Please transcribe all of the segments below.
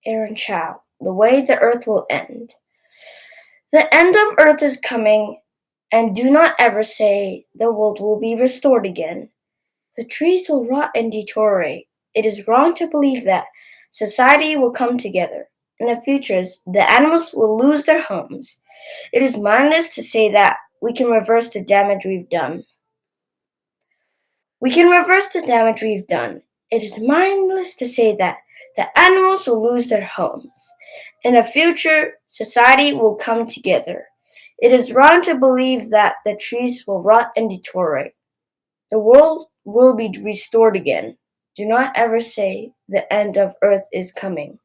Aaron Chow, The Way the Earth Will End. The end of Earth is coming, and do not ever say the world will be restored again. The trees will rot and deteriorate. It is wrong to believe that society will come together. In the futures, the animals will lose their homes. It is mindless to say that we can reverse the damage we've done. We can reverse the damage we've done. It is mindless to say that the animals will lose their homes. In the future, society will come together. It is wrong to believe that the trees will rot and deteriorate. The world will be restored again. Do not ever say the end of Earth is coming.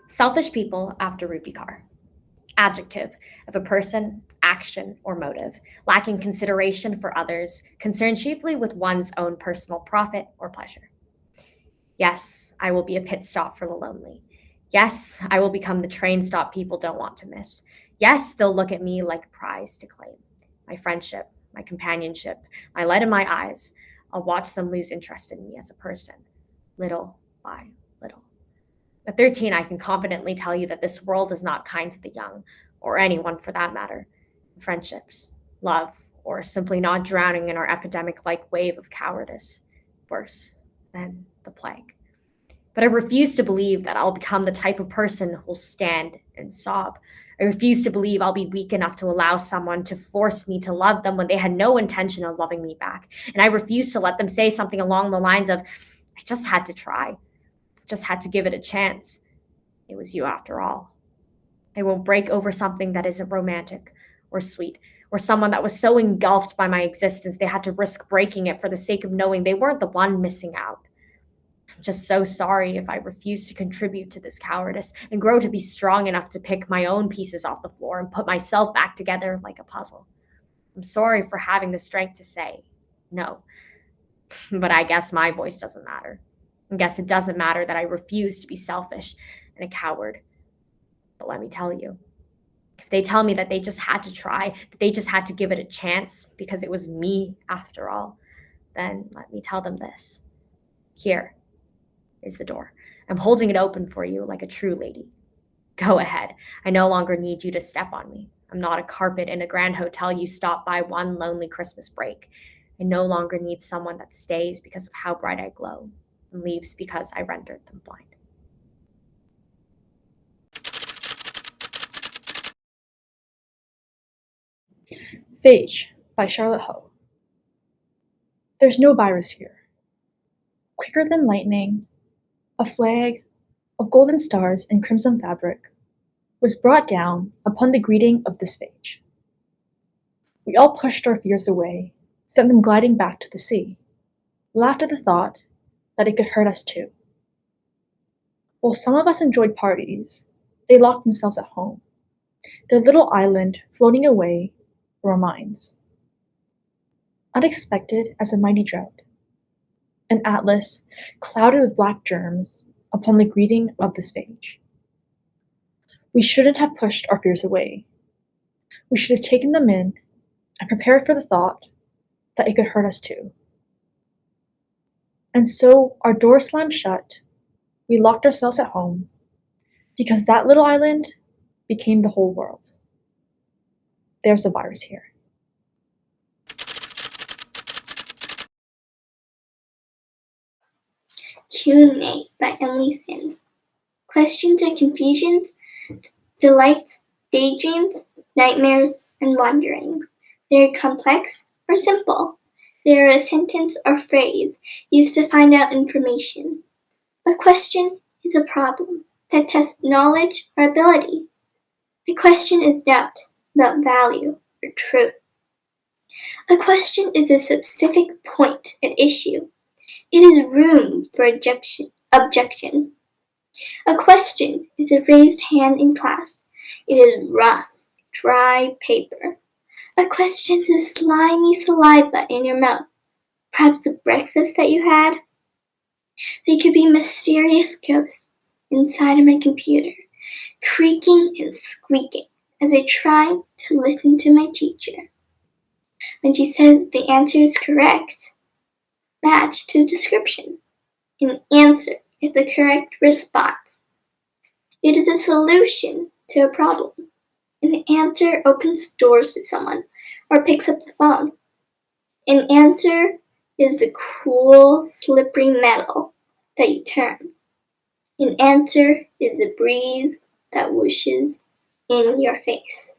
Selfish people after Rupi Kaur. Adjective of a person, action, or motive, lacking consideration for others, concerned chiefly with one's own personal profit or pleasure. Yes, I will be a pit stop for the lonely. Yes, I will become the train stop people don't want to miss. Yes, they'll look at me like a prize to claim. My friendship, my companionship, my light in my eyes. I'll watch them lose interest in me as a person, little by little. At 13, I can confidently tell you that this world is not kind to the young, or anyone for that matter. Friendships, love, or simply not drowning in our epidemic-like wave of cowardice. Worse than the plague. But I refuse to believe that I'll become the type of person who'll stand and sob. I refuse to believe I'll be weak enough to allow someone to force me to love them when they had no intention of loving me back. And I refuse to let them say something along the lines of, I just had to try. Just had to give it a chance. It was you after all. I won't break over something that isn't romantic or sweet, or someone that was so engulfed by my existence they had to risk breaking it for the sake of knowing they weren't the one missing out. I'm just so sorry if I refuse to contribute to this cowardice and grow to be strong enough to pick my own pieces off the floor and put myself back together like a puzzle. I'm sorry for having the strength to say no, but I guess my voice doesn't matter. I guess it doesn't matter that I refuse to be selfish and a coward. But let me tell you, if they tell me that they just had to try, that they just had to give it a chance because it was me after all, then let me tell them this. Here is the door. I'm holding it open for you like a true lady. Go ahead. I no longer need you to step on me. I'm not a carpet in a grand hotel you stop by one lonely Christmas break. I no longer need someone that stays because of how bright I glow and leaves because I rendered them blind. Phage by Charlotte Ho. There's no virus here. Quicker than lightning, a flag of golden stars and crimson fabric was brought down upon the greeting of this phage. We all pushed our fears away, sent them gliding back to the sea, laughed at the thought that it could hurt us too. While some of us enjoyed parties, they locked themselves at home, their little island floating away from our minds. Unexpected as a mighty drought, an atlas clouded with black germs upon the greeting of this phage. We shouldn't have pushed our fears away. We should have taken them in and prepared for the thought that it could hurt us too. And so our door slammed shut, we locked ourselves at home, because that little island became the whole world. There's a virus here. Q&A by Emily Sin. Questions and confusions, delights, daydreams, nightmares, and wanderings. They're complex or simple. They're a sentence or phrase used to find out information. A question is a problem that tests knowledge or ability. A question is doubt about value or truth. A question is a specific point at issue. It is room for objection. A question is a raised hand in class. It is rough, dry paper. A question is slimy saliva in your mouth. Perhaps the breakfast that you had. They could be mysterious ghosts inside of my computer, creaking and squeaking as I try to listen to my teacher. When she says the answer is correct, match to description. An answer is the correct response. It is a solution to a problem. An answer opens doors to someone or picks up the phone. An answer is the cool, slippery metal that you turn. An answer is the breeze that whooshes in your face.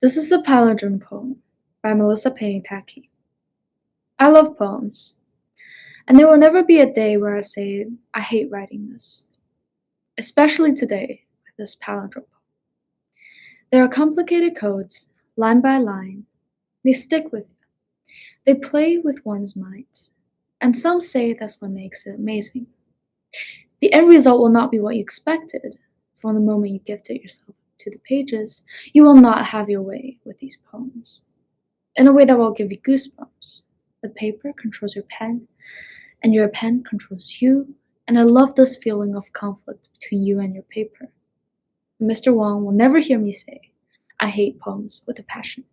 This is a Palindrome poem by Melissa Payne-Tacky. I love poems, and there will never be a day where I say, I hate writing this, especially today with this palindrome poem. There are complicated codes, line by line. They stick with you. They play with one's mind, and some say that's what makes it amazing. The end result will not be what you expected. From the moment you gifted yourself to the pages, you will not have your way with these poems. In a way that will give you goosebumps. The paper controls your pen, and your pen controls you, and I love this feeling of conflict between you and your paper. Mr. Wong will never hear me say, I hate poems with a passion.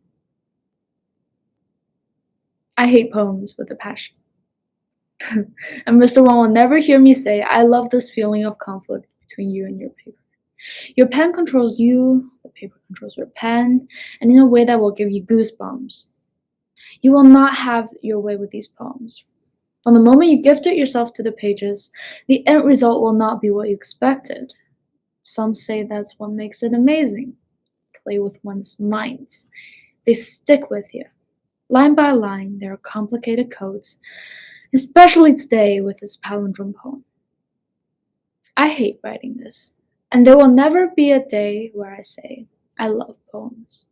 I hate poems with a passion. And Mr. Wong will never hear me say, I love this feeling of conflict between you and your paper. Your pen controls you, the paper controls your pen, and in a way that will give you goosebumps. You will not have your way with these poems. From the moment you gifted yourself to the pages, the end result will not be what you expected. Some say that's what makes it amazing. Play with one's minds. They stick with you. Line by line, there are complicated codes, especially today with this palindrome poem. I hate writing this, and there will never be a day where I say, I love poems.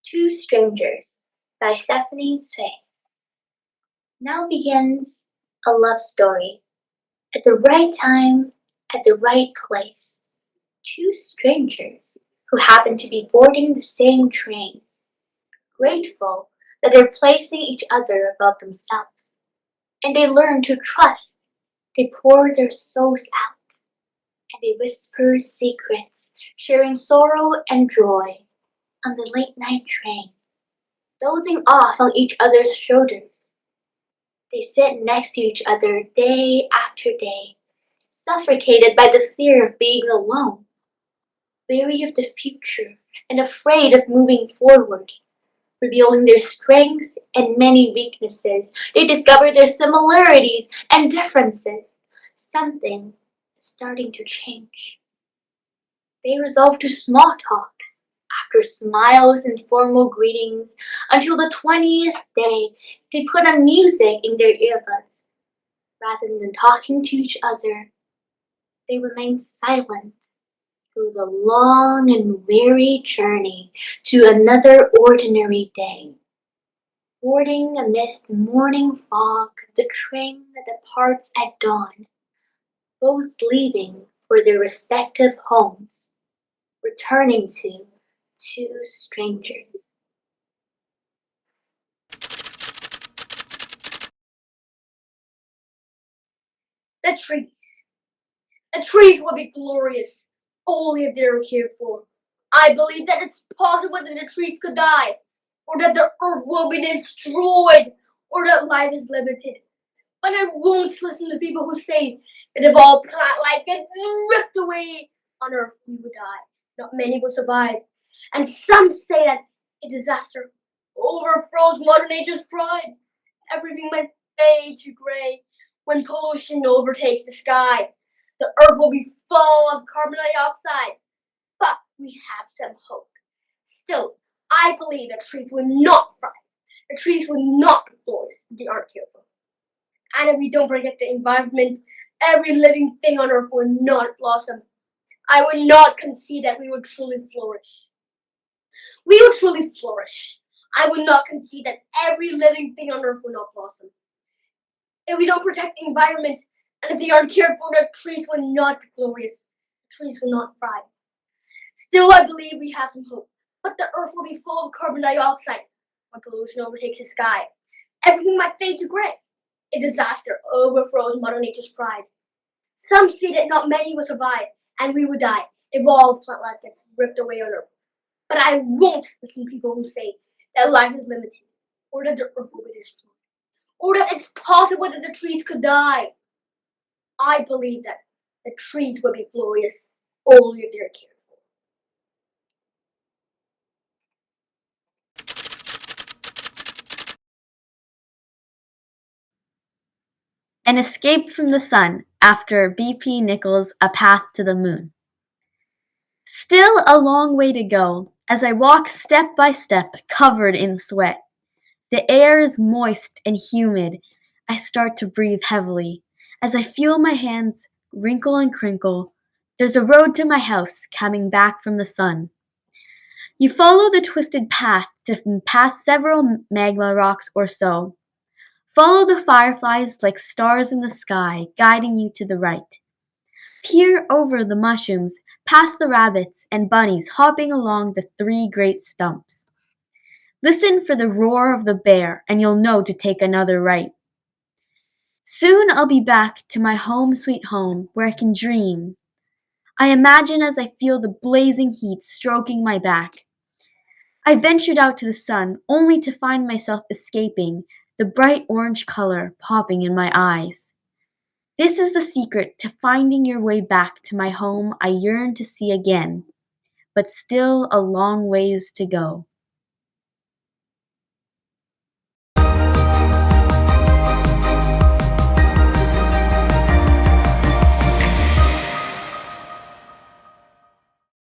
Two Strangers by Stephanie Swain. Now begins a love story. At the right time, at the right place. Two strangers who happen to be boarding the same train. Grateful that they're placing each other above themselves. And they learn to trust. They pour their souls out. And they whisper secrets, sharing sorrow and joy on the late night train, dozing off on each other's shoulders. They sit next to each other day after day, suffocated by the fear of being alone, weary of the future and afraid of moving forward. Revealing their strengths and many weaknesses, they discover their similarities and differences. Something is starting to change. They resolve to small talks, after smiles and formal greetings, until the 20th day they put on music in their earbuds. Rather than talking to each other, they remain silent through the long and weary journey to another ordinary day. Boarding amidst morning fog, the train that departs at dawn, both leaving for their respective homes, returning to two strangers. The trees. The trees will be glorious, only if they are cared for. I believe that it's possible that the trees could die, or that the earth will be destroyed, or that life is limited. But I won't listen to people who say that if all plant life gets ripped away on earth, we would die. Not many will survive. And some say that a disaster overthrows Mother Nature's pride. Everything might fade to gray when pollution overtakes the sky. The earth will be full of carbon dioxide. But we have some hope. Still, I believe that trees will not thrive. The trees will not flourish if they aren't cared for. And if we don't protect the environment, every living thing on earth will not blossom. I would not concede that we would truly flourish. We will truly flourish. I would not concede that every living thing on earth will not blossom. If we don't protect the environment, and if they aren't cared for, the trees will not be glorious. The trees will not thrive. Still, I believe we have some hope. But the earth will be full of carbon dioxide when pollution overtakes the sky. Everything might fade to gray. A disaster overthrows Mother Nature's pride. Some say that not many will survive, and we will die if all plant life gets ripped away on Earth. But I won't listen to people who say that life is limited, or that the Earth will be destroyed, or that it's possible that the trees could die. I believe that the trees will be glorious only if they're cared for. An Escape from the Sun after B.P. Nichols' A Path to the Moon. Still a long way to go as I walk step by step covered in sweat. The air is moist and humid. I start to breathe heavily as I feel my hands wrinkle and crinkle. There's a road to my house coming back from the sun. You follow the twisted path to pass several magma rocks or so. Follow the fireflies like stars in the sky, guiding you to the right. Peer over the mushrooms, past the rabbits and bunnies hopping along the 3 great stumps. Listen for the roar of the bear, and you'll know to take another right. Soon I'll be back to my home sweet home, where I can dream. I imagine as I feel the blazing heat stroking my back. I ventured out to the sun, only to find myself escaping, the bright orange color popping in my eyes. This is the secret to finding your way back to my home I yearn to see again, but still a long ways to go.